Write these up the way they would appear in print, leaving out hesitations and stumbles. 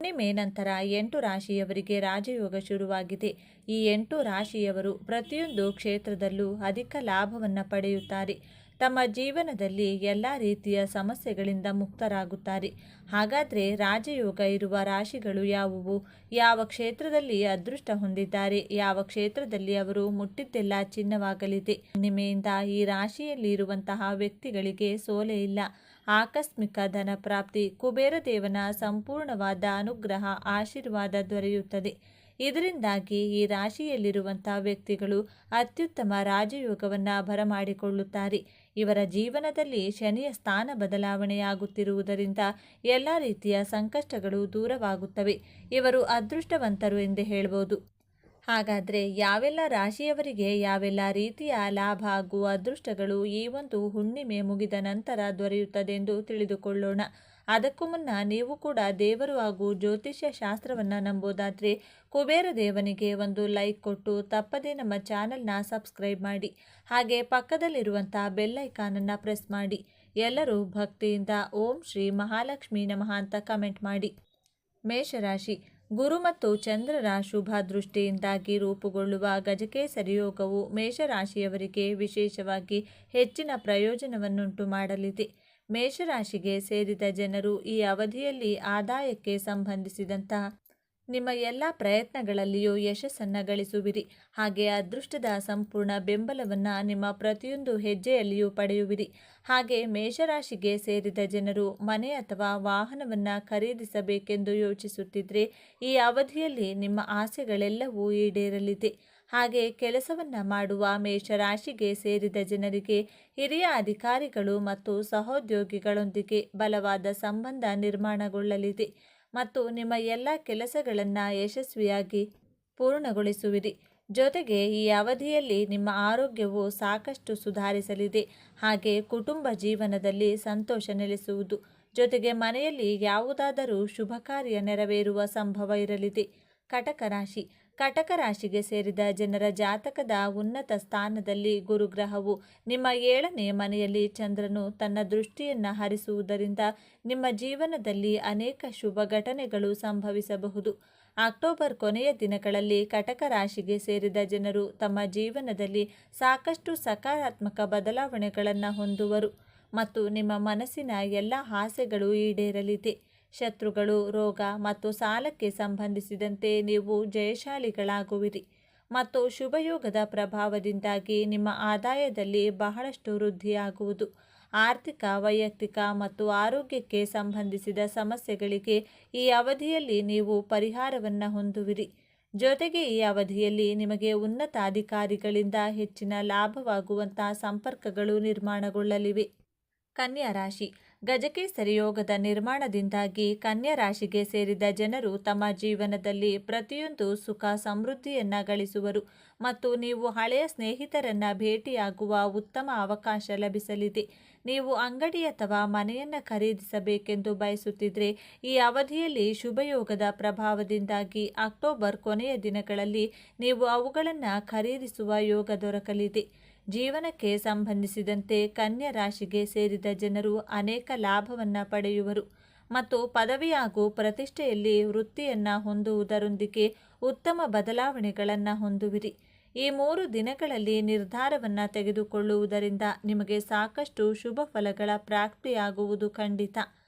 ಹುಣ್ಣಿಮೆ ನಂತರ 8 ರಾಶಿಯವರಿಗೆ ರಾಜಯೋಗ ಶುರುವಾಗಿದೆ. ಈ 8 ರಾಶಿಯವರು ಪ್ರತಿಯೊಂದು ಕ್ಷೇತ್ರದಲ್ಲೂ ಅಧಿಕ ಲಾಭವನ್ನು ಪಡೆಯುತ್ತಾರೆ. ತಮ್ಮ ಜೀವನದಲ್ಲಿ ಎಲ್ಲ ರೀತಿಯ ಸಮಸ್ಯೆಗಳಿಂದ ಮುಕ್ತರಾಗುತ್ತಾರೆ. ಹಾಗಾದರೆ ರಾಜಯೋಗ ಇರುವ ರಾಶಿಗಳು ಯಾವುವು? ಯಾವ ಕ್ಷೇತ್ರದಲ್ಲಿ ಅದೃಷ್ಟ ಹೊಂದಿದ್ದಾರೆ? ಯಾವ ಕ್ಷೇತ್ರದಲ್ಲಿ ಅವರು ಮುಟ್ಟಿದ್ದೆಲ್ಲ ಚಿನ್ನವಾಗಲಿದೆ? ಹುಣ್ಣಿಮೆಯಿಂದ ಈ ರಾಶಿಯಲ್ಲಿ ಇರುವಂತಹ ವ್ಯಕ್ತಿಗಳಿಗೆ ಸೋಲೆ ಇಲ್ಲ. ಆಕಸ್ಮಿಕ ಧನ ಪ್ರಾಪ್ತಿ, ಕುಬೇರ ದೇವನ ಸಂಪೂರ್ಣವಾದ ಅನುಗ್ರಹ ಆಶೀರ್ವಾದ ದೊರೆಯುತ್ತದೆ. ಇದರಿಂದಾಗಿ ಈ ರಾಶಿಯಲ್ಲಿರುವಂಥ ವ್ಯಕ್ತಿಗಳು ಅತ್ಯುತ್ತಮ ರಾಜಯೋಗವನ್ನು ಬರಮಾಡಿಕೊಳ್ಳುತ್ತಾರೆ. ಇವರ ಜೀವನದಲ್ಲಿ ಶನಿಯ ಸ್ಥಾನ ಬದಲಾವಣೆಯಾಗುತ್ತಿರುವುದರಿಂದ ಎಲ್ಲ ರೀತಿಯ ಸಂಕಷ್ಟಗಳು ದೂರವಾಗುತ್ತವೆ. ಇವರು ಅದೃಷ್ಟವಂತರು ಎಂದೇ ಹೇಳ್ಬೋದು. ಹಾಗಾದರೆ ಯಾವೆಲ್ಲ ರಾಶಿಯವರಿಗೆ ಯಾವೆಲ್ಲ ರೀತಿಯ ಲಾಭ ಹಾಗೂ ಅದೃಷ್ಟಗಳು ಈ ಒಂದು ಹುಣ್ಣಿಮೆ ಮುಗಿದ ನಂತರ ದೊರೆಯುತ್ತದೆಂದು ತಿಳಿದುಕೊಳ್ಳೋಣ. ಅದಕ್ಕೂ ಮುನ್ನ ನೀವು ಕೂಡ ದೇವರು ಹಾಗೂ ಜ್ಯೋತಿಷ್ಯ ಶಾಸ್ತ್ರವನ್ನು ನಂಬೋದಾದರೆ ಕುಬೇರ ದೇವನಿಗೆ ಒಂದು ಲೈಕ್ ಕೊಟ್ಟು ತಪ್ಪದೇ ನಮ್ಮ ಚಾನಲ್ನ ಸಬ್ಸ್ಕ್ರೈಬ್ ಮಾಡಿ. ಹಾಗೆ ಪಕ್ಕದಲ್ಲಿರುವಂಥ ಬೆಲ್ ಐಕಾನನ್ನು ಪ್ರೆಸ್ ಮಾಡಿ. ಎಲ್ಲರೂ ಭಕ್ತಿಯಿಂದ ಓಂ ಶ್ರೀ ಮಹಾಲಕ್ಷ್ಮೀ ನಮಃ ಅಂತ ಕಮೆಂಟ್ ಮಾಡಿ. ಮೇಷರಾಶಿ. ಗುರು ಮತ್ತು ಚಂದ್ರರ ಶುಭ ದೃಷ್ಟಿಯಿಂದಾಗಿ ರೂಪುಗೊಳ್ಳುವ ಗಜಕೇಸರಿ ಯೋಗವು ಮೇಷರಾಶಿಯವರಿಗೆ ವಿಶೇಷವಾಗಿ ಹೆಚ್ಚಿನ ಪ್ರಯೋಜನವನ್ನುಂಟು ಮಾಡಲಿದೆ. ಮೇಷರಾಶಿಗೆ ಸೇರಿದ ಜನರು ಈ ಅವಧಿಯಲ್ಲಿ ಆದಾಯಕ್ಕೆ ಸಂಬಂಧಿಸಿದಂತಹ ನಿಮ್ಮ ಎಲ್ಲ ಪ್ರಯತ್ನಗಳಲ್ಲಿಯೂ ಯಶಸ್ಸನ್ನು ಗಳಿಸುವಿರಿ. ಹಾಗೆ ಅದೃಷ್ಟದ ಸಂಪೂರ್ಣ ಬೆಂಬಲವನ್ನು ನಿಮ್ಮ ಪ್ರತಿಯೊಂದು ಹೆಜ್ಜೆಯಲ್ಲಿಯೂ ಪಡೆಯುವಿರಿ. ಹಾಗೆ ಮೇಷರಾಶಿಗೆ ಸೇರಿದ ಜನರು ಮನೆ ಅಥವಾ ವಾಹನವನ್ನು ಖರೀದಿಸಬೇಕೆಂದು ಯೋಚಿಸುತ್ತಿದ್ದರೆ ಈ ಅವಧಿಯಲ್ಲಿ ನಿಮ್ಮ ಆಸೆಗಳೆಲ್ಲವೂ ಈಡೇರಲಿದೆ. ಹಾಗೆ ಕೆಲಸವನ್ನು ಮಾಡುವ ಮೇಷರಾಶಿಗೆ ಸೇರಿದ ಜನರಿಗೆ ಹಿರಿಯ ಅಧಿಕಾರಿಗಳು ಮತ್ತು ಸಹೋದ್ಯೋಗಿಗಳೊಂದಿಗೆ ಬಲವಾದ ಸಂಬಂಧ ನಿರ್ಮಾಣಗೊಳ್ಳಲಿದೆ ಮತ್ತು ನಿಮ್ಮ ಎಲ್ಲ ಕೆಲಸಗಳನ್ನು ಯಶಸ್ವಿಯಾಗಿ ಪೂರ್ಣಗೊಳಿಸುವಿರಿ. ಜೊತೆಗೆ ಈ ಅವಧಿಯಲ್ಲಿ ನಿಮ್ಮ ಆರೋಗ್ಯವು ಸಾಕಷ್ಟು ಸುಧಾರಿಸಲಿದೆ. ಹಾಗೆ ಕುಟುಂಬ ಜೀವನದಲ್ಲಿ ಸಂತೋಷ ನೆಲೆಸುವುದು. ಜೊತೆಗೆ ಮನೆಯಲ್ಲಿ ಯಾವುದಾದರೂ ಶುಭ ಕಾರ್ಯ ನೆರವೇರುವ ಸಂಭವ ಇರಲಿದೆ. ಕಟಕ ರಾಶಿ. ಕಟಕ ರಾಶಿಗೆ ಸೇರಿದ ಜನರ ಜಾತಕದ ಉನ್ನತ ಸ್ಥಾನದಲ್ಲಿ ಗುರುಗ್ರಹವು ನಿಮ್ಮ 7ನೇ ಮನೆಯಲ್ಲಿ ಚಂದ್ರನು ತನ್ನ ದೃಷ್ಟಿಯನ್ನು ಹರಿಸುವುದರಿಂದ ನಿಮ್ಮ ಜೀವನದಲ್ಲಿ ಅನೇಕ ಶುಭ ಘಟನೆಗಳು ಸಂಭವಿಸಬಹುದು. ಅಕ್ಟೋಬರ್ ಕೊನೆಯ ದಿನಗಳಲ್ಲಿ ಕಟಕ ರಾಶಿಗೆ ಸೇರಿದ ಜನರು ತಮ್ಮ ಜೀವನದಲ್ಲಿ ಸಾಕಷ್ಟು ಸಕಾರಾತ್ಮಕ ಬದಲಾವಣೆಗಳನ್ನು ಹೊಂದುವರು ಮತ್ತು ನಿಮ್ಮ ಮನಸ್ಸಿನ ಎಲ್ಲ ಆಸೆಗಳು ಈಡೇರಲಿದೆ. ಶತ್ರುಗಳು, ರೋಗ ಮತ್ತು ಸಾಲಕ್ಕೆ ಸಂಬಂಧಿಸಿದಂತೆ ನೀವು ಜಯಶಾಲಿಗಳಾಗುವಿರಿ ಮತ್ತು ಶುಭಯೋಗದ ಪ್ರಭಾವದಿಂದಾಗಿ ನಿಮ್ಮ ಆದಾಯದಲ್ಲಿ ಬಹಳಷ್ಟು ವೃದ್ಧಿಯಾಗುವುದು. ಆರ್ಥಿಕ, ವೈಯಕ್ತಿಕ ಮತ್ತು ಆರೋಗ್ಯಕ್ಕೆ ಸಂಬಂಧಿಸಿದ ಸಮಸ್ಯೆಗಳಿಗೆ ಈ ಅವಧಿಯಲ್ಲಿ ನೀವು ಪರಿಹಾರವನ್ನು ಹೊಂದುವಿರಿ. ಜೊತೆಗೆ ಈ ಅವಧಿಯಲ್ಲಿ ನಿಮಗೆ ಉನ್ನತ ಅಧಿಕಾರಿಗಳಿಂದ ಹೆಚ್ಚಿನ ಲಾಭವಾಗುವಂತಹ ಸಂಪರ್ಕಗಳು ನಿರ್ಮಾಣಗೊಳ್ಳಲಿವೆ. ಕನ್ಯಾ ರಾಶಿ. ಗಜಕೇಸರಿ ಯೋಗದ ನಿರ್ಮಾಣದಿಂದಾಗಿ ಕನ್ಯಾ ರಾಶಿಗೆ ಸೇರಿದ ಜನರು ತಮ್ಮ ಜೀವನದಲ್ಲಿ ಪ್ರತಿಯೊಂದು ಸುಖ ಸಮೃದ್ಧಿಯನ್ನು ಗಳಿಸುವರು ಮತ್ತು ನೀವು ಹಳೆಯ ಸ್ನೇಹಿತರನ್ನು ಭೇಟಿಯಾಗುವ ಉತ್ತಮ ಅವಕಾಶ ಲಭಿಸಲಿದೆ. ನೀವು ಅಂಗಡಿ ಅಥವಾ ಮನೆಯನ್ನು ಖರೀದಿಸಬೇಕೆಂದು ಬಯಸುತ್ತಿದ್ದರೆ ಈ ಅವಧಿಯಲ್ಲಿ ಶುಭಯೋಗದ ಪ್ರಭಾವದಿಂದಾಗಿ ಅಕ್ಟೋಬರ್ ಕೊನೆಯ ದಿನಗಳಲ್ಲಿ ನೀವು ಅವುಗಳನ್ನು ಖರೀದಿಸುವ ಯೋಗ ದೊರಕಲಿದೆ. ಜೀವನಕ್ಕೆ ಸಂಬಂಧಿಸಿದಂತೆ ಕನ್ಯಾ ರಾಶಿಗೆ ಸೇರಿದ ಜನರು ಅನೇಕ ಲಾಭವನ್ನು ಪಡೆಯುವರು ಮತ್ತು ಪದವಿ ಹಾಗೂ ಪ್ರತಿಷ್ಠೆಯಲ್ಲಿ ವೃತ್ತಿಯನ್ನು ಹೊಂದುವುದರೊಂದಿಗೆ ಉತ್ತಮ ಬದಲಾವಣೆಗಳನ್ನು ಹೊಂದುವಿರಿ. ಈ 3 ದಿನಗಳಲ್ಲಿ ನಿರ್ಧಾರವನ್ನು ತೆಗೆದುಕೊಳ್ಳುವುದರಿಂದ ನಿಮಗೆ ಸಾಕಷ್ಟು ಶುಭ ಫಲಗಳ ಪ್ರಾಪ್ತಿಯಾಗುವುದು ಖಂಡಿತ.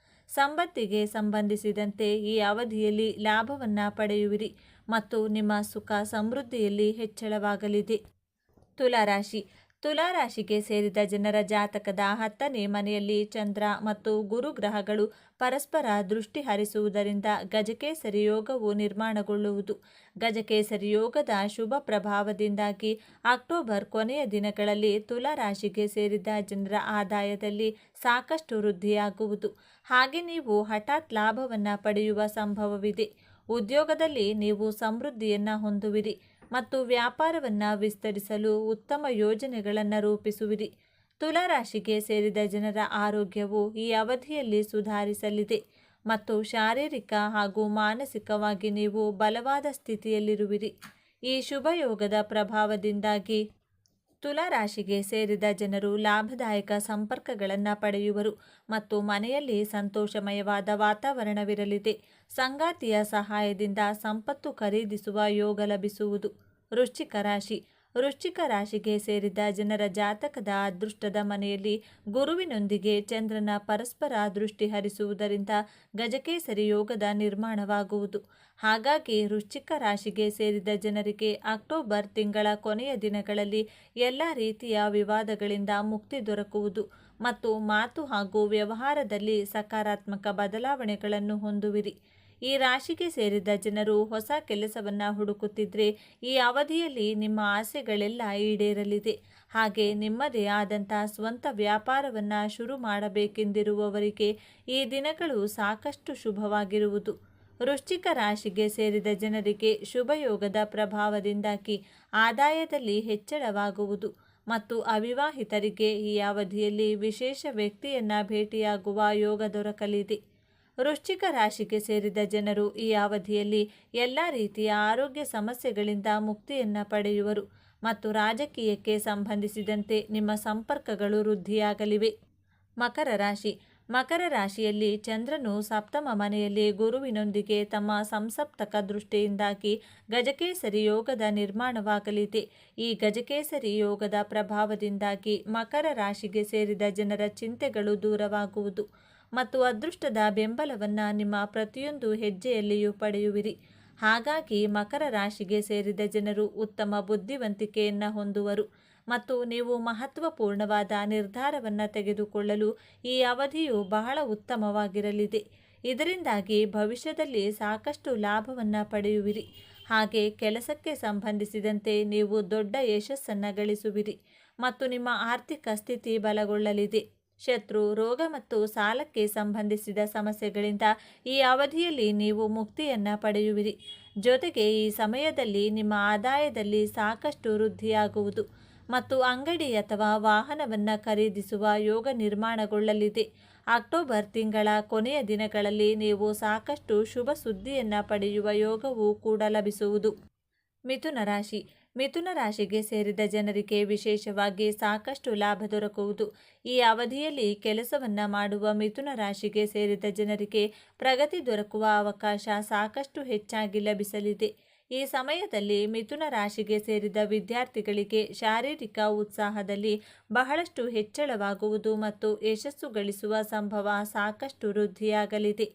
ಸಂಪತ್ತಿಗೆ ಸಂಬಂಧಿಸಿದಂತೆ ಈ ಅವಧಿಯಲ್ಲಿ ಲಾಭವನ್ನು ಪಡೆಯುವಿರಿ ಮತ್ತು ನಿಮ್ಮ ಸುಖ ಸಮೃದ್ಧಿಯಲ್ಲಿ ಹೆಚ್ಚಳವಾಗಲಿದೆ. ತುಲಾರಾಶಿ. ತುಲಾರಾಶಿಗೆ ಸೇರಿದ ಜನರ ಜಾತಕದ 10ನೇ ಮನೆಯಲ್ಲಿ ಚಂದ್ರ ಮತ್ತು ಗುರು ಗ್ರಹಗಳು ಪರಸ್ಪರ ದೃಷ್ಟಿ ಹರಿಸುವುದರಿಂದ ಗಜಕೇಸರಿ ಯೋಗವು ನಿರ್ಮಾಣಗೊಳ್ಳುವುದು. ಗಜಕೇಸರಿ ಯೋಗದ ಶುಭ ಪ್ರಭಾವದಿಂದಾಗಿ ಅಕ್ಟೋಬರ್ ಕೊನೆಯ ದಿನಗಳಲ್ಲಿ ತುಲಾರಾಶಿಗೆ ಸೇರಿದ ಜನರ ಆದಾಯದಲ್ಲಿ ಸಾಕಷ್ಟು ವೃದ್ಧಿಯಾಗುವುದು. ಹಾಗೆ ನೀವು ಹಠಾತ್ ಲಾಭವನ್ನು ಪಡೆಯುವ ಸಂಭವವಿದೆ. ಉದ್ಯೋಗದಲ್ಲಿ ನೀವು ಸಮೃದ್ಧಿಯನ್ನು ಹೊಂದುವಿರಿ ಮತ್ತು ವ್ಯಾಪಾರವನ್ನು ವಿಸ್ತರಿಸಲು ಉತ್ತಮ ಯೋಜನೆಗಳನ್ನು ರೂಪಿಸುವಿರಿ. ತುಲಾರಾಶಿಗೆ ಸೇರಿದ ಜನರ ಆರೋಗ್ಯವು ಈ ಅವಧಿಯಲ್ಲಿ ಸುಧಾರಿಸಲಿದೆ ಮತ್ತು ಶಾರೀರಿಕ ಹಾಗೂ ಮಾನಸಿಕವಾಗಿ ನೀವು ಬಲವಾದ ಸ್ಥಿತಿಯಲ್ಲಿರುವಿರಿ. ಈ ಶುಭಯೋಗದ ಪ್ರಭಾವದಿಂದಾಗಿ ತುಲಾ ರಾಶಿಗೆ ಸೇರಿದ ಜನರು ಲಾಭದಾಯಕ ಸಂಪರ್ಕಗಳನ್ನು ಪಡೆಯುವರು ಮತ್ತು ಮನೆಯಲ್ಲಿ ಸಂತೋಷಮಯವಾದ ವಾತಾವರಣವಿರಲಿದೆ. ಸಂಗಾತಿಯ ಸಹಾಯದಿಂದ ಸಂಪತ್ತು ಖರೀದಿಸುವ ಯೋಗ ಲಭಿಸುವುದು. ವೃಶ್ಚಿಕ ರಾಶಿ. ವೃಶ್ಚಿಕ ರಾಶಿಗೆ ಸೇರಿದ ಜನರ ಜಾತಕದ ಅದೃಷ್ಟದ ಮನೆಯಲ್ಲಿ ಗುರುವಿನೊಂದಿಗೆ ಚಂದ್ರನ ಪರಸ್ಪರ ದೃಷ್ಟಿ ಹರಿಸುವುದರಿಂದ ಗಜಕೇಸರಿ ಯೋಗದ ನಿರ್ಮಾಣವಾಗುವುದು. ಹಾಗಾಗಿ ವೃಶ್ಚಿಕ ರಾಶಿಗೆ ಸೇರಿದ ಜನರಿಗೆ ಅಕ್ಟೋಬರ್ ತಿಂಗಳ ಕೊನೆಯ ದಿನಗಳಲ್ಲಿ ಎಲ್ಲ ರೀತಿಯ ವಿವಾದಗಳಿಂದ ಮುಕ್ತಿ ದೊರಕುವುದು ಮತ್ತು ಮಾತು ಹಾಗೂ ವ್ಯವಹಾರದಲ್ಲಿ ಸಕಾರಾತ್ಮಕ ಬದಲಾವಣೆಗಳನ್ನು ಹೊಂದುವಿರಿ. ಈ ರಾಶಿಗೆ ಸೇರಿದ ಜನರು ಹೊಸ ಕೆಲಸವನ್ನು ಹುಡುಕುತ್ತಿದ್ದರೆ ಈ ಅವಧಿಯಲ್ಲಿ ನಿಮ್ಮ ಆಸೆಗಳೆಲ್ಲ ಈಡೇರಲಿದೆ. ಹಾಗೆ ನಿಮ್ಮದೇ ಆದಂಥ ಸ್ವಂತ ವ್ಯಾಪಾರವನ್ನು ಶುರು ಮಾಡಬೇಕೆಂದಿರುವವರಿಗೆ ಈ ದಿನಗಳು ಸಾಕಷ್ಟು ಶುಭವಾಗಿರುವುದು. ವೃಶ್ಚಿಕ ರಾಶಿಗೆ ಸೇರಿದ ಜನರಿಗೆ ಶುಭಯೋಗದ ಪ್ರಭಾವದಿಂದಾಗಿ ಆದಾಯದಲ್ಲಿ ಹೆಚ್ಚಳವಾಗುವುದು ಮತ್ತು ಅವಿವಾಹಿತರಿಗೆ ಈ ಅವಧಿಯಲ್ಲಿ ವಿಶೇಷ ವ್ಯಕ್ತಿಯನ್ನು ಭೇಟಿಯಾಗುವ ಯೋಗ ದೊರಕಲಿದೆ. ವೃಶ್ಚಿಕ ರಾಶಿಗೆ ಸೇರಿದ ಜನರು ಈ ಅವಧಿಯಲ್ಲಿ ಎಲ್ಲ ರೀತಿಯ ಆರೋಗ್ಯ ಸಮಸ್ಯೆಗಳಿಂದ ಮುಕ್ತಿಯನ್ನು ಪಡೆಯುವರು ಮತ್ತು ರಾಜಕೀಯಕ್ಕೆ ಸಂಬಂಧಿಸಿದಂತೆ ನಿಮ್ಮ ಸಂಪರ್ಕಗಳು ವೃದ್ಧಿಯಾಗಲಿವೆ. ಮಕರ ರಾಶಿ. ಮಕರ ರಾಶಿಯಲ್ಲಿ ಚಂದ್ರನು ಸಪ್ತಮ ಮನೆಯಲ್ಲಿ ಗುರುವಿನೊಂದಿಗೆ ತಮ್ಮ ಸಂಸಪ್ತಕ ದೃಷ್ಟಿಯಿಂದಾಗಿ ಗಜಕೇಸರಿ ಯೋಗದ ನಿರ್ಮಾಣವಾಗಲಿದೆ. ಈ ಗಜಕೇಸರಿ ಯೋಗದ ಪ್ರಭಾವದಿಂದಾಗಿ ಮಕರ ರಾಶಿಗೆ ಸೇರಿದ ಜನರ ಚಿಂತೆಗಳು ದೂರವಾಗುವುದು ಮತ್ತು ಅದೃಷ್ಟದ ಬೆಂಬಲವನ್ನು ನಿಮ್ಮ ಪ್ರತಿಯೊಂದು ಹೆಜ್ಜೆಯಲ್ಲಿಯೂ ಪಡೆಯುವಿರಿ. ಹಾಗಾಗಿ ಮಕರ ರಾಶಿಗೆ ಸೇರಿದ ಜನರು ಉತ್ತಮ ಬುದ್ಧಿವಂತಿಕೆಯನ್ನು ಹೊಂದುವರು ಮತ್ತು ನೀವು ಮಹತ್ವಪೂರ್ಣವಾದ ನಿರ್ಧಾರವನ್ನು ತೆಗೆದುಕೊಳ್ಳಲು ಈ ಅವಧಿಯು ಬಹಳ ಉತ್ತಮವಾಗಿರಲಿದೆ. ಇದರಿಂದಾಗಿ ಭವಿಷ್ಯದಲ್ಲಿ ಸಾಕಷ್ಟು ಲಾಭವನ್ನು ಪಡೆಯುವಿರಿ. ಹಾಗೆ ಕೆಲಸಕ್ಕೆ ಸಂಬಂಧಿಸಿದಂತೆ ನೀವು ದೊಡ್ಡ ಯಶಸ್ಸನ್ನು ಗಳಿಸುವಿರಿ ಮತ್ತು ನಿಮ್ಮ ಆರ್ಥಿಕ ಸ್ಥಿತಿ ಬಲಗೊಳ್ಳಲಿದೆ. ಶತ್ರು, ರೋಗ ಮತ್ತು ಸಾಲಕ್ಕೆ ಸಂಬಂಧಿಸಿದ ಸಮಸ್ಯೆಗಳಿಂದ ಈ ಅವಧಿಯಲ್ಲಿ ನೀವು ಮುಕ್ತಿಯನ್ನು ಪಡೆಯುವಿರಿ. ಜೊತೆಗೆ ಈ ಸಮಯದಲ್ಲಿ ನಿಮ್ಮ ಆದಾಯದಲ್ಲಿ ಸಾಕಷ್ಟು ವೃದ್ಧಿಯಾಗುವುದು ಮತ್ತು ಅಂಗಡಿ ಅಥವಾ ವಾಹನವನ್ನು ಖರೀದಿಸುವ ಯೋಗ ನಿರ್ಮಾಣಗೊಳ್ಳಲಿದೆ. ಅಕ್ಟೋಬರ್ ತಿಂಗಳ ಕೊನೆಯ ದಿನಗಳಲ್ಲಿ ನೀವು ಸಾಕಷ್ಟು ಶುಭ ಸುದ್ದಿಯನ್ನು ಪಡೆಯುವ ಯೋಗವೂ ಕೂಡ ಲಭಿಸುವುದು. ಮಿಥುನ ರಾಶಿ. ಮಿಥುನ ರಾಶಿಗೆ ಸೇರಿದ ಜನರಿಗೆ ವಿಶೇಷವಾಗಿ ಸಾಕಷ್ಟು ಲಾಭ ದೊರಕುವುದು. ಈ ಅವಧಿಯಲ್ಲಿ ಕೆಲಸವನ್ನು ಮಾಡುವ ಮಿಥುನ ರಾಶಿಗೆ ಸೇರಿದ ಜನರಿಗೆ ಪ್ರಗತಿ ದೊರಕುವ ಅವಕಾಶ ಸಾಕಷ್ಟು ಹೆಚ್ಚಾಗಿ ಲಭಿಸಲಿದೆ. ಈ ಸಮಯದಲ್ಲಿ ಮಿಥುನ ರಾಶಿಗೆ ಸೇರಿದ ವಿದ್ಯಾರ್ಥಿಗಳಿಗೆ ಶಾರೀರಿಕ ಉತ್ಸಾಹದಲ್ಲಿ ಬಹಳಷ್ಟು ಹೆಚ್ಚಳವಾಗುವುದು ಮತ್ತು ಯಶಸ್ಸು ಗಳಿಸುವ ಸಂಭವ ಸಾಕಷ್ಟು ವೃದ್ಧಿಯಾಗಲಿದೆ.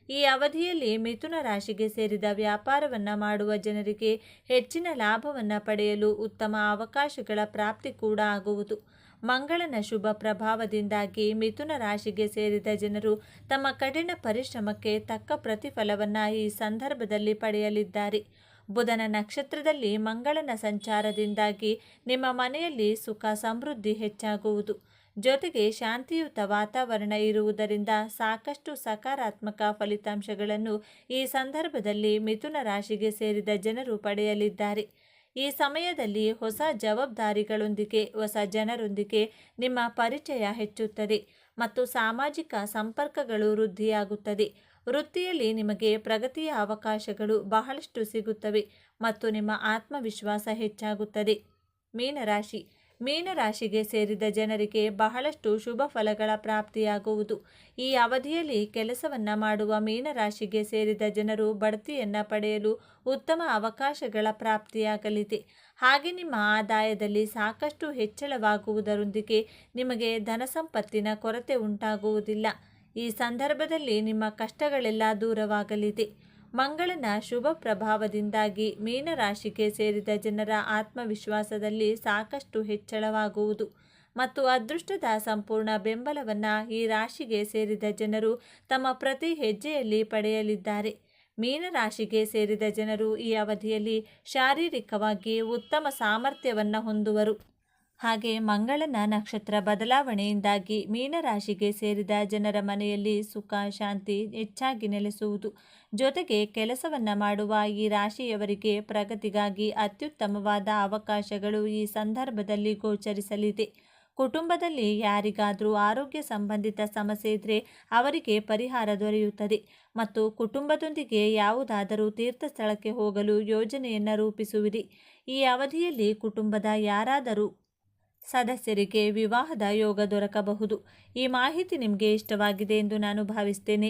ಈ ಅವಧಿಯಲ್ಲಿ ಮಿಥುನ ರಾಶಿಗೆ ಸೇರಿದ ವ್ಯಾಪಾರವನ್ನು ಮಾಡುವ ಜನರಿಗೆ ಹೆಚ್ಚಿನ ಲಾಭವನ್ನು ಪಡೆಯಲು ಉತ್ತಮ ಅವಕಾಶಗಳ ಪ್ರಾಪ್ತಿ ಕೂಡ ಆಗುವುದು. ಮಂಗಳನ ಶುಭ ಪ್ರಭಾವದಿಂದಾಗಿ ಮಿಥುನ ರಾಶಿಗೆ ಸೇರಿದ ಜನರು ತಮ್ಮ ಕಠಿಣ ಪರಿಶ್ರಮಕ್ಕೆ ತಕ್ಕ ಪ್ರತಿಫಲವನ್ನು ಈ ಸಂದರ್ಭದಲ್ಲಿ ಪಡೆಯಲಿದ್ದಾರೆ. ಬುಧನ ನಕ್ಷತ್ರದಲ್ಲಿ ಮಂಗಳನ ಸಂಚಾರದಿಂದಾಗಿ ನಿಮ್ಮ ಮನೆಯಲ್ಲಿ ಸುಖ ಸಮೃದ್ಧಿ ಹೆಚ್ಚಾಗುವುದು. ಜೊತೆಗೆ ಶಾಂತಿಯುತ ವಾತಾವರಣ ಇರುವುದರಿಂದ ಸಾಕಷ್ಟು ಸಕಾರಾತ್ಮಕ ಫಲಿತಾಂಶಗಳನ್ನು ಈ ಸಂದರ್ಭದಲ್ಲಿ ಮಿಥುನ ರಾಶಿಗೆ ಸೇರಿದ ಜನರು ಪಡೆಯಲಿದ್ದಾರೆ. ಈ ಸಮಯದಲ್ಲಿ ಹೊಸ ಜವಾಬ್ದಾರಿಗಳೊಂದಿಗೆ ಹೊಸ ಜನರೊಂದಿಗೆ ನಿಮ್ಮ ಪರಿಚಯ ಹೆಚ್ಚುತ್ತದೆ ಮತ್ತು ಸಾಮಾಜಿಕ ಸಂಪರ್ಕಗಳು ವೃದ್ಧಿಯಾಗುತ್ತದೆ. ವೃತ್ತಿಯಲ್ಲಿ ನಿಮಗೆ ಪ್ರಗತಿಯ ಅವಕಾಶಗಳು ಬಹಳಷ್ಟು ಸಿಗುತ್ತವೆ ಮತ್ತು ನಿಮ್ಮ ಆತ್ಮವಿಶ್ವಾಸ ಹೆಚ್ಚಾಗುತ್ತದೆ. ಮೀನರಾಶಿ. ಮೀನರಾಶಿಗೆ ಸೇರಿದ ಜನರಿಗೆ ಬಹಳಷ್ಟು ಶುಭ ಫಲಗಳ ಪ್ರಾಪ್ತಿಯಾಗುವುದು. ಈ ಅವಧಿಯಲ್ಲಿ ಕೆಲಸವನ್ನು ಮಾಡುವ ಮೀನರಾಶಿಗೆ ಸೇರಿದ ಜನರು ಬಡ್ತಿಯನ್ನು ಪಡೆಯಲು ಉತ್ತಮ ಅವಕಾಶಗಳ ಪ್ರಾಪ್ತಿಯಾಗಲಿದೆ. ಹಾಗೆ ನಿಮ್ಮ ಆದಾಯದಲ್ಲಿ ಸಾಕಷ್ಟು ಹೆಚ್ಚಳವಾಗುವುದರೊಂದಿಗೆ ನಿಮಗೆ ಧನಸಂಪತ್ತಿನ ಕೊರತೆ ಉಂಟಾಗುವುದಿಲ್ಲ. ಈ ಸಂದರ್ಭದಲ್ಲಿ ನಿಮ್ಮ ಕಷ್ಟಗಳೆಲ್ಲ ದೂರವಾಗಲಿದೆ. ಮಂಗಳನ ಶುಭ ಪ್ರಭಾವದಿಂದಾಗಿ ಮೀನರಾಶಿಗೆ ಸೇರಿದ ಜನರ ಆತ್ಮವಿಶ್ವಾಸದಲ್ಲಿ ಸಾಕಷ್ಟು ಹೆಚ್ಚಳವಾಗುವುದು ಮತ್ತು ಅದೃಷ್ಟದ ಸಂಪೂರ್ಣ ಬೆಂಬಲವನ್ನು ಈ ರಾಶಿಗೆ ಸೇರಿದ ಜನರು ತಮ್ಮ ಪ್ರತಿ ಹೆಜ್ಜೆಯಲ್ಲಿ ಪಡೆಯಲಿದ್ದಾರೆ. ಮೀನರಾಶಿಗೆ ಸೇರಿದ ಜನರು ಈ ಅವಧಿಯಲ್ಲಿ ಶಾರೀರಿಕವಾಗಿ ಉತ್ತಮ ಸಾಮರ್ಥ್ಯವನ್ನು ಹೊಂದುವರು. ಹಾಗೆ ಮಂಗಳನ ನಕ್ಷತ್ರ ಬದಲಾವಣೆಯಿಂದಾಗಿ ಮೀನರಾಶಿಗೆ ಸೇರಿದ ಜನರ ಮನೆಯಲ್ಲಿ ಸುಖ ಶಾಂತಿ ಹೆಚ್ಚಾಗಿ ನೆಲೆಸುವುದು. ಜೊತೆಗೆ ಕೆಲಸವನ್ನು ಮಾಡುವ ಈ ರಾಶಿಯವರಿಗೆ ಪ್ರಗತಿಗಾಗಿ ಅತ್ಯುತ್ತಮವಾದ ಅವಕಾಶಗಳು ಈ ಸಂದರ್ಭದಲ್ಲಿ ಗೋಚರಿಸಲಿದೆ. ಕುಟುಂಬದಲ್ಲಿ ಯಾರಿಗಾದರೂ ಆರೋಗ್ಯ ಸಂಬಂಧಿತ ಸಮಸ್ಯೆ ಇದ್ದರೆ ಅವರಿಗೆ ಪರಿಹಾರ ದೊರೆಯುತ್ತದೆ ಮತ್ತು ಕುಟುಂಬದೊಂದಿಗೆ ಯಾವುದಾದರೂ ತೀರ್ಥ ಸ್ಥಳಕ್ಕೆ ಹೋಗಲು ಯೋಜನೆಯನ್ನು ರೂಪಿಸುವಿರಿ. ಈ ಅವಧಿಯಲ್ಲಿ ಕುಟುಂಬದ ಯಾರಾದರೂ ಸದಸ್ಯರಿಗೆ ವಿವಾಹದ ಯೋಗ ದೊರಕಬಹುದು. ಈ ಮಾಹಿತಿ ನಿಮಗೆ ಇಷ್ಟವಾಗಿದೆ ಎಂದು ನಾನು ಭಾವಿಸ್ತೇನೆ.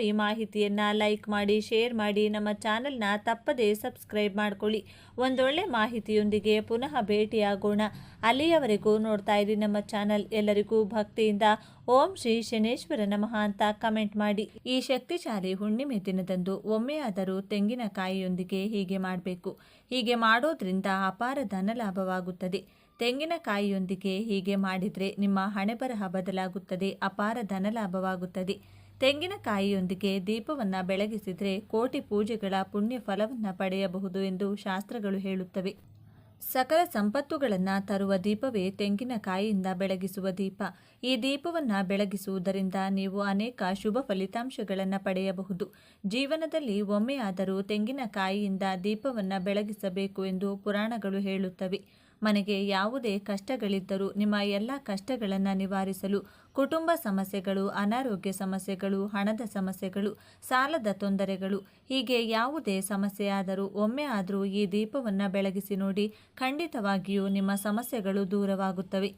ಈ ಮಾಹಿತಿಯನ್ನು ಲೈಕ್ ಮಾಡಿ, ಶೇರ್ ಮಾಡಿ, ನಮ್ಮ ಚಾನಲ್ನ ತಪ್ಪದೇ ಸಬ್ಸ್ಕ್ರೈಬ್ ಮಾಡಿಕೊಳ್ಳಿ. ಒಂದೊಳ್ಳೆ ಮಾಹಿತಿಯೊಂದಿಗೆ ಪುನಃ ಭೇಟಿಯಾಗೋಣ. ಅಲ್ಲಿಯವರೆಗೂ ನೋಡ್ತಾ ಇರಿ ನಮ್ಮ ಚಾನಲ್. ಎಲ್ಲರಿಗೂ ಭಕ್ತಿಯಿಂದ ಓಂ ಶ್ರೀ ಶನೇಶ್ವರ ನಮಃ ಅಂತ ಕಮೆಂಟ್ ಮಾಡಿ. ಈ ಶಕ್ತಿಶಾಲಿ ಹುಣ್ಣಿಮೆ ದಿನದಂದು ಒಮ್ಮೆಯಾದರೂ ತೆಂಗಿನಕಾಯಿಯೊಂದಿಗೆ ಹೀಗೆ ಮಾಡಬೇಕು. ಹೀಗೆ ಮಾಡೋದ್ರಿಂದ ಅಪಾರ ಧನ ಲಾಭವಾಗುತ್ತದೆ. ತೆಂಗಿನಕಾಯಿಯೊಂದಿಗೆ ಹೀಗೆ ಮಾಡಿದರೆ ನಿಮ್ಮ ಹಣೆಬರಹ ಬದಲಾಗುತ್ತದೆ, ಅಪಾರ ಧನ ಲಾಭವಾಗುತ್ತದೆ. ತೆಂಗಿನಕಾಯಿಯೊಂದಿಗೆ ದೀಪವನ್ನು ಬೆಳಗಿಸಿದರೆ ಕೋಟಿ ಪೂಜೆಗಳ ಪುಣ್ಯ ಫಲವನ್ನು ಪಡೆಯಬಹುದು ಎಂದು ಶಾಸ್ತ್ರಗಳು ಹೇಳುತ್ತವೆ. ಸಕಲ ಸಂಪತ್ತುಗಳನ್ನು ತರುವ ದೀಪವೇ ತೆಂಗಿನಕಾಯಿಯಿಂದ ಬೆಳಗಿಸುವ ದೀಪ. ಈ ದೀಪವನ್ನು ಬೆಳಗಿಸುವುದರಿಂದ ನೀವು ಅನೇಕ ಶುಭ ಫಲಿತಾಂಶಗಳನ್ನು ಪಡೆಯಬಹುದು. ಜೀವನದಲ್ಲಿ ಒಮ್ಮೆಯಾದರೂ ತೆಂಗಿನಕಾಯಿಯಿಂದ ದೀಪವನ್ನು ಬೆಳಗಿಸಬೇಕು ಎಂದು ಪುರಾಣಗಳು ಹೇಳುತ್ತವೆ. ಮನೆಗೆ ಯಾವುದೇ ಕಷ್ಟಗಳಿದ್ದರೂ ನಿಮ್ಮ ಎಲ್ಲ ಕಷ್ಟಗಳನ್ನು ನಿವಾರಿಸಲು, ಕುಟುಂಬ ಸಮಸ್ಯೆಗಳು, ಅನಾರೋಗ್ಯ ಸಮಸ್ಯೆಗಳು, ಹಣದ ಸಮಸ್ಯೆಗಳು, ಸಾಲದ ತೊಂದರೆಗಳು, ಹೀಗೆ ಯಾವುದೇ ಸಮಸ್ಯೆಯಾದರೂ ಒಮ್ಮೆ ಆದರೂ ಈ ದೀಪವನ್ನು ಬೆಳಗಿಸಿ ನೋಡಿ. ಖಂಡಿತವಾಗಿಯೂ ನಿಮ್ಮ ಸಮಸ್ಯೆಗಳು ದೂರವಾಗುತ್ತವೆ.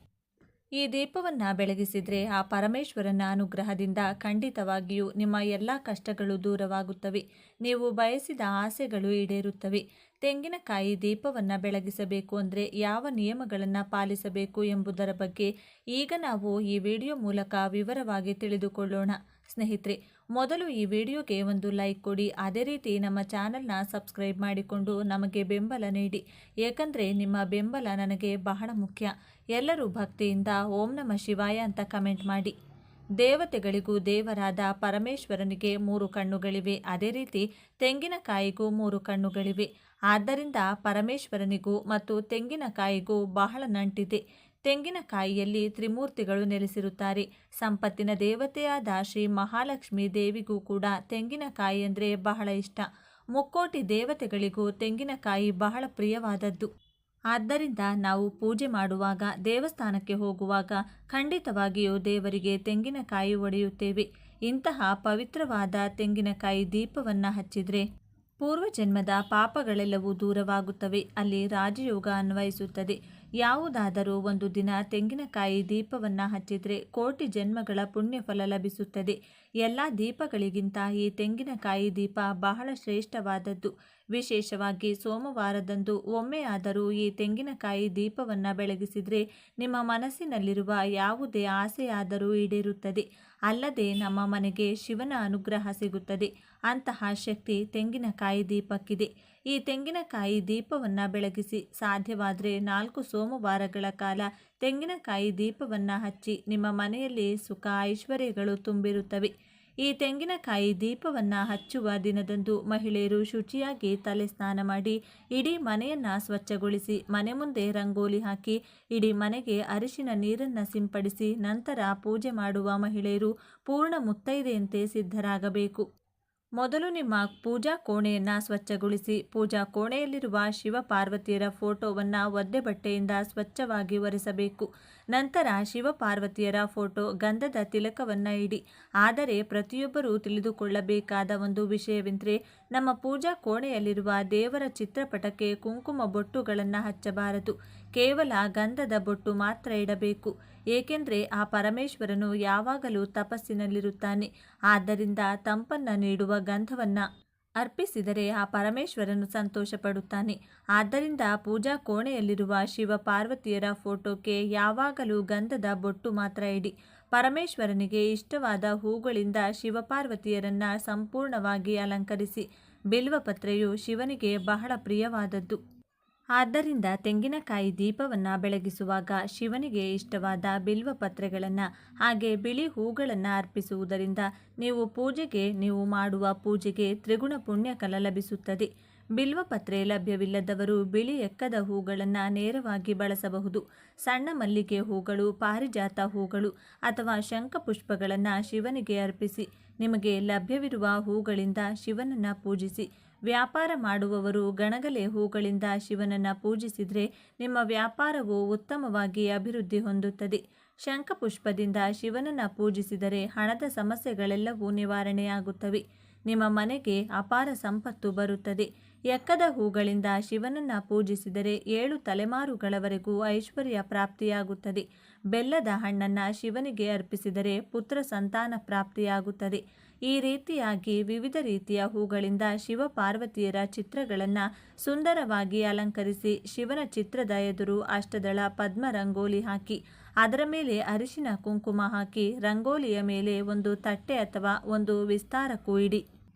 ಈ ದೀಪವನ್ನು ಬೆಳಗಿಸಿದರೆ ಆ ಪರಮೇಶ್ವರನ ಅನುಗ್ರಹದಿಂದ ಖಂಡಿತವಾಗಿಯೂ ನಿಮ್ಮ ಎಲ್ಲ ಕಷ್ಟಗಳು ದೂರವಾಗುತ್ತವೆ. ನೀವು ಬಯಸಿದ ಆಸೆಗಳು ಈಡೇರುತ್ತವೆ. ತೆಂಗಿನಕಾಯಿ ದೀಪವನ್ನು ಬೆಳಗಿಸಬೇಕು ಅಂದರೆ ಯಾವ ನಿಯಮಗಳನ್ನು ಪಾಲಿಸಬೇಕು ಎಂಬುದರ ಬಗ್ಗೆ ಈಗ ನಾವು ಈ ವಿಡಿಯೋ ಮೂಲಕ ವಿವರವಾಗಿ ತಿಳಿದುಕೊಳ್ಳೋಣ. ಸ್ನೇಹಿತರೆ, ಮೊದಲು ಈ ವಿಡಿಯೋಗೆ ಒಂದು ಲೈಕ್ ಕೊಡಿ. ಅದೇ ರೀತಿ ನಮ್ಮ ಚಾನಲ್ನ ಸಬ್ಸ್ಕ್ರೈಬ್ ಮಾಡಿಕೊಂಡು ನಮಗೆ ಬೆಂಬಲ ನೀಡಿ. ಏಕೆಂದರೆ ನಿಮ್ಮ ಬೆಂಬಲ ನನಗೆ ಬಹಳ ಮುಖ್ಯ. ಎಲ್ಲರೂ ಭಕ್ತಿಯಿಂದ ಓಂ ನಮಃ ಶಿವಾಯ ಅಂತ ಕಮೆಂಟ್ ಮಾಡಿ. ದೇವತೆಗಳಿಗೂ ದೇವರಾದ ಪರಮೇಶ್ವರನಿಗೆ 3 ಕಣ್ಣುಗಳಿವೆ. ಅದೇ ರೀತಿ ತೆಂಗಿನಕಾಯಿಗೂ 3 ಕಣ್ಣುಗಳಿವೆ. ಆದ್ದರಿಂದ ಪರಮೇಶ್ವರನಿಗೂ ಮತ್ತು ತೆಂಗಿನಕಾಯಿಗೂ ಬಹಳ ನಂಟಿದೆ. ತೆಂಗಿನಕಾಯಿಯಲ್ಲಿ ತ್ರಿಮೂರ್ತಿಗಳು ನೆಲೆಸಿರುತ್ತಾರೆ. ಸಂಪತ್ತಿನ ದೇವತೆಯಾದ ಶ್ರೀ ಮಹಾಲಕ್ಷ್ಮಿ ದೇವಿಗೂ ಕೂಡ ತೆಂಗಿನಕಾಯಿ ಅಂದರೆ ಬಹಳ ಇಷ್ಟ. ಮುಕ್ಕೋಟಿ ದೇವತೆಗಳಿಗೂ ತೆಂಗಿನಕಾಯಿ ಬಹಳ ಪ್ರಿಯವಾದದ್ದು. ಆದ್ದರಿಂದ ನಾವು ಪೂಜೆ ಮಾಡುವಾಗ, ದೇವಸ್ಥಾನಕ್ಕೆ ಹೋಗುವಾಗ ಖಂಡಿತವಾಗಿಯೂ ದೇವರಿಗೆ ತೆಂಗಿನಕಾಯಿ ಒಡೆಯುತ್ತೇವೆ. ಇಂತಹ ಪವಿತ್ರವಾದ ತೆಂಗಿನಕಾಯಿ ದೀಪವನ್ನು ಹಚ್ಚಿದರೆ ಪೂರ್ವಜನ್ಮದ ಪಾಪಗಳೆಲ್ಲವೂ ದೂರವಾಗುತ್ತವೆ. ಅಲ್ಲಿ ರಾಜಯೋಗ ಅನ್ವಯಿಸುತ್ತದೆ. ಯಾವುದಾದರೂ ಒಂದು ದಿನ ತೆಂಗಿನಕಾಯಿ ದೀಪವನ್ನು ಹಚ್ಚಿದರೆ ಕೋಟಿ ಜನ್ಮಗಳ ಪುಣ್ಯ ಫಲ ಲಭಿಸುತ್ತದೆ. ಎಲ್ಲ ದೀಪಗಳಿಗಿಂತ ಈ ತೆಂಗಿನಕಾಯಿ ದೀಪ ಬಹಳ ಶ್ರೇಷ್ಠವಾದದ್ದು. ವಿಶೇಷವಾಗಿ ಸೋಮವಾರದಂದು ಒಮ್ಮೆಯಾದರೂ ಈ ತೆಂಗಿನಕಾಯಿ ದೀಪವನ್ನು ಬೆಳಗಿಸಿದರೆ ನಿಮ್ಮ ಮನಸ್ಸಿನಲ್ಲಿರುವ ಯಾವುದೇ ಆಸೆಯಾದರೂ ಈಡೇರುತ್ತದೆ. ಅಲ್ಲದೆ ನಮ್ಮ ಮನೆಗೆ ಶಿವನ ಅನುಗ್ರಹ ಸಿಗುತ್ತದೆ. ಅಂತಹ ಶಕ್ತಿ ತೆಂಗಿನಕಾಯಿ ದೀಪಕ್ಕಿದೆ. ಈ ತೆಂಗಿನಕಾಯಿ ದೀಪವನ್ನು ಬೆಳಗಿಸಿ ಸಾಧ್ಯವಾದರೆ 4 ಸೋಮವಾರಗಳ ಕಾಲ ತೆಂಗಿನಕಾಯಿ ದೀಪವನ್ನು ಹಚ್ಚಿ. ನಿಮ್ಮ ಮನೆಯಲ್ಲಿ ಸುಖ ಐಶ್ವರ್ಯಗಳು ತುಂಬಿರುತ್ತವೆ. ಈ ತೆಂಗಿನಕಾಯಿ ದೀಪವನ್ನು ಹಚ್ಚುವ ದಿನದಂದು ಮಹಿಳೆಯರು ಶುಚಿಯಾಗಿ ತಲೆ ಸ್ನಾನ ಮಾಡಿ ಇಡೀ ಮನೆಯನ್ನು ಸ್ವಚ್ಛಗೊಳಿಸಿ, ಮನೆ ಮುಂದೆ ರಂಗೋಲಿ ಹಾಕಿ, ಇಡೀ ಮನೆಗೆ ಅರಿಶಿನ ನೀರನ್ನು ಸಿಂಪಡಿಸಿ ನಂತರ ಪೂಜೆ ಮಾಡುವ ಮಹಿಳೆಯರು ಪೂರ್ಣ ಮುತ್ತೈದೆಯಂತೆ ಸಿದ್ಧರಾಗಬೇಕು. ಮೊದಲು ನಿಮ್ಮ ಪೂಜಾ ಕೋಣೆಯನ್ನು ಸ್ವಚ್ಛಗೊಳಿಸಿ. ಪೂಜಾ ಕೋಣೆಯಲ್ಲಿರುವ ಶಿವ ಪಾರ್ವತಿಯರ ಫೋಟೋವನ್ನು ಒದ್ದೆ ಬಟ್ಟೆಯಿಂದ ಸ್ವಚ್ಛವಾಗಿ ಒರೆಸಬೇಕು. ನಂತರ ಶಿವ ಪಾರ್ವತಿಯರ ಫೋಟೋ ಗಂಧದ ತಿಲಕವನ್ನು ಇಡಿ. ಆದರೆ ಪ್ರತಿಯೊಬ್ಬರೂ ತಿಳಿದುಕೊಳ್ಳಬೇಕಾದ ಒಂದು ವಿಷಯವೆಂದರೆ ನಮ್ಮ ಪೂಜಾ ಕೋಣೆಯಲ್ಲಿರುವ ದೇವರ ಚಿತ್ರಪಟಕ್ಕೆ ಕುಂಕುಮ ಬೊಟ್ಟುಗಳನ್ನು ಹಚ್ಚಬಾರದು. ಕೇವಲ ಗಂಧದ ಬೊಟ್ಟು ಮಾತ್ರ ಇಡಬೇಕು. ಏಕೆಂದರೆ ಆ ಪರಮೇಶ್ವರನು ಯಾವಾಗಲೂ ತಪಸ್ಸಿನಲ್ಲಿರುತ್ತಾನೆ. ಆದ್ದರಿಂದ ತಂಪನ್ನು ನೀಡುವ ಗಂಧವನ್ನು ಅರ್ಪಿಸಿದರೆ ಆ ಪರಮೇಶ್ವರನು ಸಂತೋಷಪಡುತ್ತಾನೆ. ಆದ್ದರಿಂದ ಪೂಜಾ ಕೋಣೆಯಲ್ಲಿರುವ ಶಿವ ಪಾರ್ವತಿಯರ ಫೋಟೋಕ್ಕೆ ಯಾವಾಗಲೂ ಗಂಧದ ಬೊಟ್ಟು ಮಾತ್ರ ಇಡಿ. ಪರಮೇಶ್ವರನಿಗೆ ಇಷ್ಟವಾದ ಹೂಗಳಿಂದ ಶಿವಪಾರ್ವತಿಯರನ್ನು ಸಂಪೂರ್ಣವಾಗಿ ಅಲಂಕರಿಸಿ. ಬಿಲ್ವಪತ್ರೆಯು ಶಿವನಿಗೆ ಬಹಳ ಪ್ರಿಯವಾದದ್ದು. ಆದ್ದರಿಂದ ತೆಂಗಿನಕಾಯಿ ದೀಪವನ್ನು ಬೆಳಗಿಸುವಾಗ ಶಿವನಿಗೆ ಇಷ್ಟವಾದ ಬಿಲ್ವಪತ್ರೆಗಳನ್ನು ಹಾಗೆ ಬಿಳಿ ಹೂಗಳನ್ನು ಅರ್ಪಿಸುವುದರಿಂದ ನೀವು ಮಾಡುವ ಪೂಜೆಗೆ ತ್ರಿಗುಣ ಪುಣ್ಯಫಲ ಲಭಿಸುತ್ತದೆ. ಬಿಲ್ವಪತ್ರೆ ಲಭ್ಯವಿಲ್ಲದವರು ಬಿಳಿ ಎಕ್ಕದ ಹೂಗಳನ್ನು ನೇರವಾಗಿ ಬಳಸಬಹುದು. ಸಣ್ಣ ಮಲ್ಲಿಗೆ ಹೂಗಳು, ಪಾರಿಜಾತ ಹೂಗಳು ಅಥವಾ ಶಂಖಪುಷ್ಪಗಳನ್ನು ಶಿವನಿಗೆ ಅರ್ಪಿಸಿ. ನಿಮಗೆ ಲಭ್ಯವಿರುವ ಹೂಗಳಿಂದ ಶಿವನನ್ನು ಪೂಜಿಸಿ. ವ್ಯಾಪಾರ ಮಾಡುವವರು ಗಣಗಲೆ ಹೂಗಳಿಂದ ಶಿವನನ್ನು ಪೂಜಿಸಿದರೆ ನಿಮ್ಮ ವ್ಯಾಪಾರವು ಉತ್ತಮವಾಗಿ ಅಭಿವೃದ್ಧಿ ಹೊಂದುತ್ತದೆ. ಶಂಖಪುಷ್ಪದಿಂದ ಶಿವನನ್ನು ಪೂಜಿಸಿದರೆ ಹಣದ ಸಮಸ್ಯೆಗಳೆಲ್ಲವೂ ನಿವಾರಣೆಯಾಗುತ್ತವೆ. ನಿಮ್ಮ ಮನೆಗೆ ಅಪಾರ ಸಂಪತ್ತು ಬರುತ್ತದೆ. ಎಕ್ಕದ ಹೂಗಳಿಂದ ಶಿವನನ್ನು ಪೂಜಿಸಿದರೆ 7 ತಲೆಮಾರುಗಳವರೆಗೂ ಐಶ್ವರ್ಯ ಪ್ರಾಪ್ತಿಯಾಗುತ್ತದೆ. ಬೆಲ್ಲದ ಹಣ್ಣನ್ನು ಶಿವನಿಗೆ ಅರ್ಪಿಸಿದರೆ ಪುತ್ರ ಸಂತಾನ ಪ್ರಾಪ್ತಿಯಾಗುತ್ತದೆ. ಈ ರೀತಿಯಾಗಿ ವಿವಿಧ ರೀತಿಯ ಹೂಗಳಿಂದ ಶಿವ ಪಾರ್ವತಿಯರ ಚಿತ್ರಗಳನ್ನು ಸುಂದರವಾಗಿ ಅಲಂಕರಿಸಿ ಶಿವನ ಚಿತ್ರದ ಎದುರು ಅಷ್ಟದಳ ಪದ್ಮ ರಂಗೋಲಿ ಹಾಕಿ ಅದರ ಮೇಲೆ ಅರಿಶಿನ ಕುಂಕುಮ ಹಾಕಿ ರಂಗೋಲಿಯ ಮೇಲೆ ಒಂದು ತಟ್ಟೆ ಅಥವಾ ಒಂದು ವಿಸ್ತಾರಕ್ಕೂ ಇಡಿ.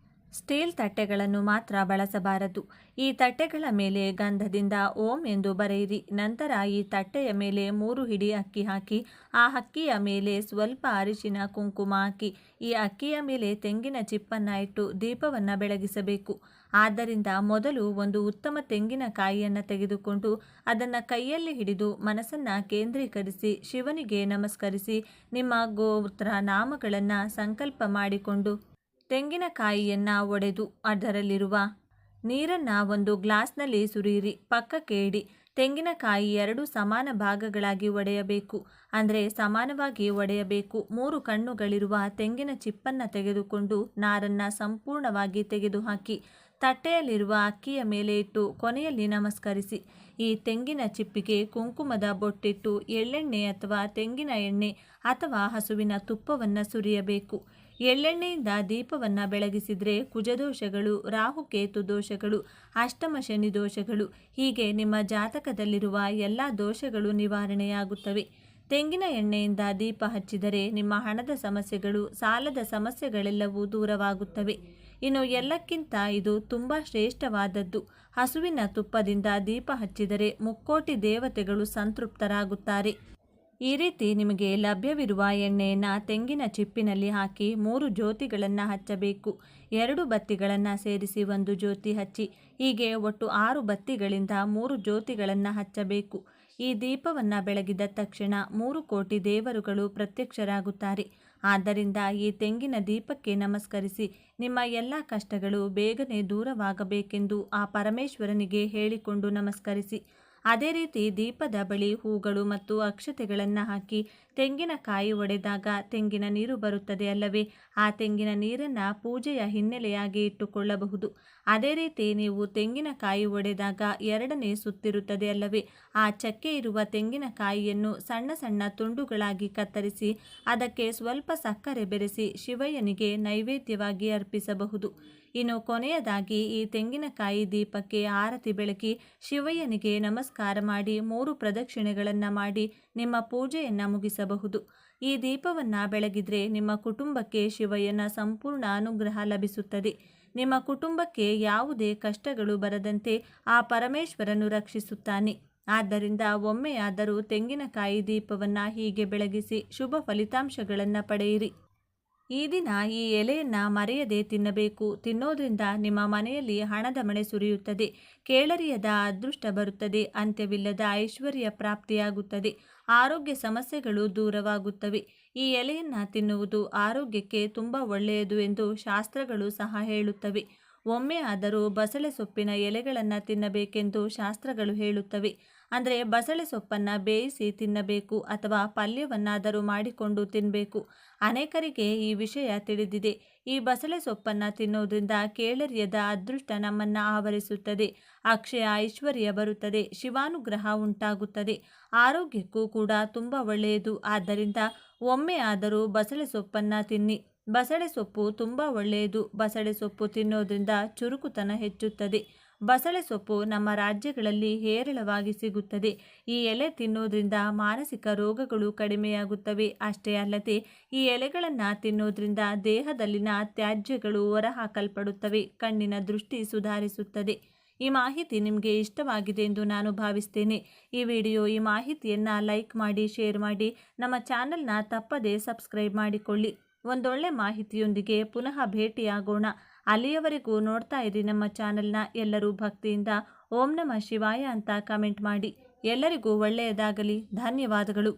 ಸ್ಟೀಲ್ ತಟ್ಟೆಗಳನ್ನು ಮಾತ್ರ ಬಳಸಬಾರದು. ಈ ತಟ್ಟೆಗಳ ಮೇಲೆ ಗಂಧದಿಂದ ಓಂ ಎಂದು ಬರೆಯಿರಿ. ನಂತರ ಈ ತಟ್ಟೆಯ ಮೇಲೆ 3 ಹಿಡಿ ಅಕ್ಕಿ ಹಾಕಿ ಆ ಅಕ್ಕಿಯ ಮೇಲೆ ಸ್ವಲ್ಪ ಅರಿಶಿನ ಕುಂಕುಮ ಹಾಕಿ ಈ ಅಕ್ಕಿಯ ಮೇಲೆ ತೆಂಗಿನ ಚಿಪ್ಪನ್ನು ಇಟ್ಟು ದೀಪವನ್ನು ಬೆಳಗಿಸಬೇಕು. ಆದ್ದರಿಂದ ಮೊದಲು ಒಂದು ಉತ್ತಮ ತೆಂಗಿನಕಾಯಿಯನ್ನು ತೆಗೆದುಕೊಂಡು ಅದನ್ನು ಕೈಯಲ್ಲಿ ಹಿಡಿದು ಮನಸ್ಸನ್ನು ಕೇಂದ್ರೀಕರಿಸಿ ಶಿವನಿಗೆ ನಮಸ್ಕರಿಸಿ ನಿಮ್ಮ ಗೋತ್ರ ನಾಮಗಳನ್ನು ಸಂಕಲ್ಪ ಮಾಡಿಕೊಂಡು ತೆಂಗಿನಕಾಯಿಯನ್ನು ಒಡೆದು ಅದರಲ್ಲಿರುವ ನೀರನ್ನು ಒಂದು ಗ್ಲಾಸ್ನಲ್ಲಿ ಸುರಿಯಿರಿ. ಪಕ್ಕಕ್ಕೆ ಇಡಿ. ತೆಂಗಿನಕಾಯಿ 2 ಸಮಾನ ಭಾಗಗಳಾಗಿ ಒಡೆಯಬೇಕು. ಅಂದರೆ ಸಮಾನವಾಗಿ ಒಡೆಯಬೇಕು. 3 ಕಣ್ಣುಗಳಿರುವ ತೆಂಗಿನ ಚಿಪ್ಪನ್ನು ತೆಗೆದುಕೊಂಡು ನಾರನ್ನು ಸಂಪೂರ್ಣವಾಗಿ ತೆಗೆದುಹಾಕಿ ತಟ್ಟೆಯಲ್ಲಿರುವ ಅಕ್ಕಿಯ ಮೇಲೆ ಇಟ್ಟು ಕೊನೆಯಲ್ಲಿ ನಮಸ್ಕರಿಸಿ. ಈ ತೆಂಗಿನ ಚಿಪ್ಪಿಗೆ ಕುಂಕುಮದ ಬೊಟ್ಟಿಟ್ಟು ಎಳ್ಳೆಣ್ಣೆ ಅಥವಾ ತೆಂಗಿನ ಎಣ್ಣೆ ಅಥವಾ ಹಸುವಿನ ತುಪ್ಪವನ್ನು ಸುರಿಯಬೇಕು. ಎಳ್ಳೆಣ್ಣೆಯಿಂದ ದೀಪವನ್ನು ಬೆಳಗಿಸಿದರೆ ಕುಜದೋಷಗಳು, ರಾಹುಕೇತು ದೋಷಗಳು, ಅಷ್ಟಮ ಶನಿ ದೋಷಗಳು ಹೀಗೆ ನಿಮ್ಮ ಜಾತಕದಲ್ಲಿರುವ ಎಲ್ಲ ದೋಷಗಳು ನಿವಾರಣೆಯಾಗುತ್ತವೆ. ತೆಂಗಿನ ಎಣ್ಣೆಯಿಂದ ದೀಪ ಹಚ್ಚಿದರೆ ನಿಮ್ಮ ಹಣದ ಸಮಸ್ಯೆಗಳು, ಸಾಲದ ಸಮಸ್ಯೆಗಳೆಲ್ಲವೂ ದೂರವಾಗುತ್ತವೆ. ಇನ್ನು ಎಲ್ಲಕ್ಕಿಂತ ಇದು ತುಂಬ ಶ್ರೇಷ್ಠವಾದದ್ದು. ಹಸುವಿನ ತುಪ್ಪದಿಂದ ದೀಪ ಹಚ್ಚಿದರೆ ಮುಕ್ಕೋಟಿ ದೇವತೆಗಳು ಸಂತೃಪ್ತರಾಗುತ್ತಾರೆ. ಈ ರೀತಿ ನಿಮಗೆ ಲಭ್ಯವಿರುವ ಎಣ್ಣೆಯನ್ನು ತೆಂಗಿನ ಚಿಪ್ಪಿನಲ್ಲಿ ಹಾಕಿ 3 ಜ್ಯೋತಿಗಳನ್ನು ಹಚ್ಚಬೇಕು. 2 ಬತ್ತಿಗಳನ್ನು ಸೇರಿಸಿ 1 ಜ್ಯೋತಿ ಹಚ್ಚಿ ಹೀಗೆ ಒಟ್ಟು 6 ಬತ್ತಿಗಳಿಂದ 3 ಜ್ಯೋತಿಗಳನ್ನು ಹಚ್ಚಬೇಕು. ಈ ದೀಪವನ್ನು ಬೆಳಗಿದ ತಕ್ಷಣ 3 ಕೋಟಿ ದೇವರುಗಳು ಪ್ರತ್ಯಕ್ಷರಾಗುತ್ತಾರೆ. ಆದ್ದರಿಂದ ಈ ತೆಂಗಿನ ದೀಪಕ್ಕೆ ನಮಸ್ಕರಿಸಿ ನಿಮ್ಮ ಎಲ್ಲ ಕಷ್ಟಗಳು ಬೇಗನೆ ದೂರವಾಗಬೇಕೆಂದು ಆ ಪರಮೇಶ್ವರನಿಗೆ ಹೇಳಿಕೊಂಡು ನಮಸ್ಕರಿಸಿ. ಅದೇ ರೀತಿ ದೀಪದ ಬಳಿ ಹೂಗಳು ಮತ್ತು ಅಕ್ಷತೆಗಳನ್ನು ಹಾಕಿ ತೆಂಗಿನಕಾಯಿ ಒಡೆದಾಗ ತೆಂಗಿನ ನೀರು ಬರುತ್ತದೆ ಅಲ್ಲವೇ? ಆ ತೆಂಗಿನ ನೀರನ್ನು ಪೂಜೆಯ ಹಿನ್ನೆಲೆಯಾಗಿ ಇಟ್ಟುಕೊಳ್ಳಬಹುದು. ಅದೇ ರೀತಿ ನೀವು ತೆಂಗಿನಕಾಯಿ ಒಡೆದಾಗ 2ನೇ ಸುತ್ತಿರುತ್ತದೆ ಅಲ್ಲವೇ? ಆ ಚಕ್ಕೆ ಇರುವ ತೆಂಗಿನಕಾಯಿಯನ್ನು ಸಣ್ಣ ಸಣ್ಣ ತುಂಡುಗಳಾಗಿ ಕತ್ತರಿಸಿ ಅದಕ್ಕೆ ಸ್ವಲ್ಪ ಸಕ್ಕರೆ ಬೆರೆಸಿ ಶಿವಯ್ಯನಿಗೆ ನೈವೇದ್ಯವಾಗಿ ಅರ್ಪಿಸಬಹುದು. ಇನ್ನು ಕೊನೆಯದಾಗಿ ಈ ತೆಂಗಿನಕಾಯಿ ದೀಪಕ್ಕೆ ಆರತಿ ಬೆಳಗಿ ಶಿವಯ್ಯನಿಗೆ ನಮಸ್ಕಾರ ಮಾಡಿ 3 ಪ್ರದಕ್ಷಿಣೆಗಳನ್ನು ಮಾಡಿ ನಿಮ್ಮ ಪೂಜೆಯನ್ನು ಮುಗಿಸಬಹುದು. ಈ ದೀಪವನ್ನು ಬೆಳಗಿದ್ರೆ ನಿಮ್ಮ ಕುಟುಂಬಕ್ಕೆ ಶಿವಯ್ಯನ ಸಂಪೂರ್ಣ ಅನುಗ್ರಹ ಲಭಿಸುತ್ತದೆ. ನಿಮ್ಮ ಕುಟುಂಬಕ್ಕೆ ಯಾವುದೇ ಕಷ್ಟಗಳು ಬರದಂತೆ ಆ ಪರಮೇಶ್ವರನು ರಕ್ಷಿಸುತ್ತಾನೆ. ಆದ್ದರಿಂದ ಒಮ್ಮೆಯಾದರೂ ತೆಂಗಿನಕಾಯಿ ದೀಪವನ್ನು ಹೀಗೆ ಬೆಳಗಿಸಿ ಶುಭ ಫಲಿತಾಂಶಗಳನ್ನು ಪಡೆಯಿರಿ. ಈ ದಿನ ಈ ಎಲೆಯನ್ನು ಮರೆಯದೆ ತಿನ್ನಬೇಕು. ತಿನ್ನೋದ್ರಿಂದ ನಿಮ್ಮ ಮನೆಯಲ್ಲಿ ಹಣದ ಮಳೆ ಸುರಿಯುತ್ತದೆ, ಕೇಳರಿಯದ ಅದೃಷ್ಟ ಬರುತ್ತದೆ, ಅಂತ್ಯವಿಲ್ಲದ ಐಶ್ವರ್ಯ ಪ್ರಾಪ್ತಿಯಾಗುತ್ತದೆ, ಆರೋಗ್ಯ ಸಮಸ್ಯೆಗಳು ದೂರವಾಗುತ್ತವೆ. ಈ ಎಲೆಯನ್ನು ತಿನ್ನುವುದು ಆರೋಗ್ಯಕ್ಕೆ ತುಂಬ ಒಳ್ಳೆಯದು ಎಂದು ಶಾಸ್ತ್ರಗಳು ಸಹ ಹೇಳುತ್ತವೆ. ಒಮ್ಮೆ ಆದರೂ ಬಸಳೆ ಸೊಪ್ಪಿನ ಎಲೆಗಳನ್ನು ತಿನ್ನಬೇಕೆಂದು ಶಾಸ್ತ್ರಗಳು ಹೇಳುತ್ತವೆ. ಅಂದರೆ ಬಸಳೆ ಸೊಪ್ಪನ್ನು ಬೇಯಿಸಿ ತಿನ್ನಬೇಕು ಅಥವಾ ಪಲ್ಯವನ್ನಾದರೂ ಮಾಡಿಕೊಂಡು ತಿನ್ನಬೇಕು. ಅನೇಕರಿಗೆ ಈ ವಿಷಯ ತಿಳಿದಿದೆ. ಈ ಬಸಳೆ ಸೊಪ್ಪನ್ನು ತಿನ್ನೋದ್ರಿಂದ ಕೇಳರಿಯದ ಅದೃಷ್ಟ ನಮ್ಮನ್ನು ಆವರಿಸುತ್ತದೆ, ಅಕ್ಷಯ ಐಶ್ವರ್ಯ ಬರುತ್ತದೆ, ಶಿವಾನುಗ್ರಹ ಉಂಟಾಗುತ್ತದೆ, ಆರೋಗ್ಯಕ್ಕೂ ಕೂಡ ತುಂಬ ಒಳ್ಳೆಯದು. ಆದ್ದರಿಂದ ಒಮ್ಮೆ ಆದರೂ ಬಸಳೆ ಸೊಪ್ಪನ್ನು ತಿನ್ನಿ. ಬಸಳೆ ಸೊಪ್ಪು ತುಂಬ ಒಳ್ಳೆಯದು. ಬಸಳೆ ಸೊಪ್ಪು ತಿನ್ನೋದ್ರಿಂದ ಚುರುಕುತನ ಹೆಚ್ಚುತ್ತದೆ. ಬಸಳೆ ಸೊಪ್ಪು ನಮ್ಮ ರಾಜ್ಯಗಳಲ್ಲಿ ಹೇರಳವಾಗಿ ಸಿಗುತ್ತದೆ. ಈ ಎಲೆ ತಿನ್ನೋದ್ರಿಂದ ಮಾನಸಿಕ ರೋಗಗಳು ಕಡಿಮೆಯಾಗುತ್ತವೆ. ಅಷ್ಟೇ ಅಲ್ಲದೆ ಈ ಎಲೆಗಳನ್ನು ತಿನ್ನೋದ್ರಿಂದ ದೇಹದಲ್ಲಿನ ತ್ಯಾಜ್ಯಗಳು ಹೊರಹಾಕಲ್ಪಡುತ್ತವೆ, ಕಣ್ಣಿನ ದೃಷ್ಟಿ ಸುಧಾರಿಸುತ್ತದೆ. ಈ ಮಾಹಿತಿ ನಿಮಗೆ ಇಷ್ಟವಾಗಿದೆ ಎಂದು ನಾನು ಭಾವಿಸ್ತೇನೆ. ಈ ಮಾಹಿತಿಯನ್ನು ಲೈಕ್ ಮಾಡಿ, ಶೇರ್ ಮಾಡಿ, ನಮ್ಮ ಚಾನಲ್ನ ತಪ್ಪದೇ ಸಬ್ಸ್ಕ್ರೈಬ್ ಮಾಡಿಕೊಳ್ಳಿ. ಒಂದೊಳ್ಳೆ ಮಾಹಿತಿಯೊಂದಿಗೆ ಪುನಃ ಭೇಟಿಯಾಗೋಣ. ಅಲ್ಲಿಯವರೆಗೂ ನೋಡ್ತಾ ಇರಿ ನಮ್ಮ ಚಾನಲ್ನ. ಎಲ್ಲರೂ ಭಕ್ತಿಯಿಂದ ಓಂ ನಮಃ ಶಿವಾಯ ಅಂತ ಕಮೆಂಟ್ ಮಾಡಿ. ಎಲ್ಲರಿಗೂ ಒಳ್ಳೆಯದಾಗಲಿ. ಧನ್ಯವಾದಗಳು.